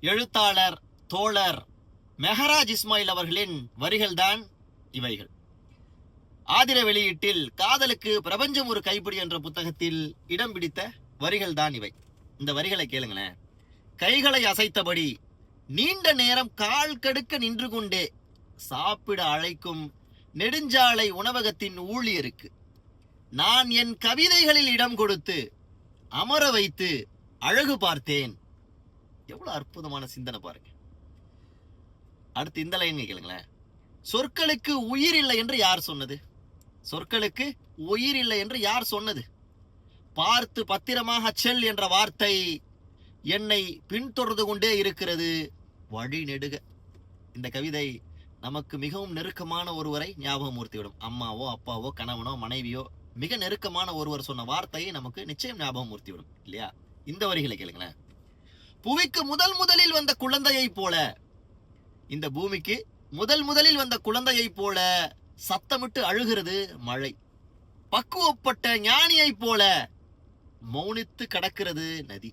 எழுத்தாளர் தோழர் மெஹராஜ் இஸ்மாயில் அவர்களின் வரிகள்தான் இவைகள். ஆதிர வெளியீட்டில் காதலுக்கு பிரபஞ்சம் ஒரு கைப்பிடி என்ற புத்தகத்தில் இடம் பிடித்த வரிகள் தான் இவை. இந்த வரிகளை கேளுங்களேன். கைகளை அசைத்தபடி நீண்ட நேரம் கால் கடுக்க நின்று கொண்டே சாப்பிட அழைக்கும் நெடுஞ்சாலை உணவகத்தின் ஊழியருக்கு நான் என் கவிதைகளில் இடம் கொடுத்து அமர வைத்து அழகு பார்த்தேன். எவ்வளவு அற்புதமான சிந்தனை பாருங்க. அடுத்து இந்த லைன் கேளுங்களேன். சொற்களுக்கு உயிர் இல்லை என்று யார் சொன்னது? சொற்களுக்கு உயிர் இல்லை என்று யார் சொன்னது? பார்த்து பத்திரமாக செல் என்ற வார்த்தை என்னை பின்தொடர்ந்து கொண்டே இருக்கிறது வழி நெடுக. இந்த கவிதை நமக்கு மிகவும் நெருக்கமான ஒருவரை ஞாபகம் ஊர்த்திவிடும். அம்மாவோ அப்பாவோ கணவனோ மனைவியோ மிக நெருக்கமான ஒருவர் சொன்ன வார்த்தையை நமக்கு நிச்சயம் ஞாபகம் ஊர்த்திவிடும் இல்லையா? இந்த வரிகளை கேளுங்களேன். புவிக்கு முதலில் வந்த குழந்தையை போல, இந்த பூமிக்கு முதலில் வந்த குழந்தையை போல சத்தமிட்டு அழுகிறது மழை. பக்குவப்பட்ட ஞானியை போல மௌனித்து கடக்கிறது நதி.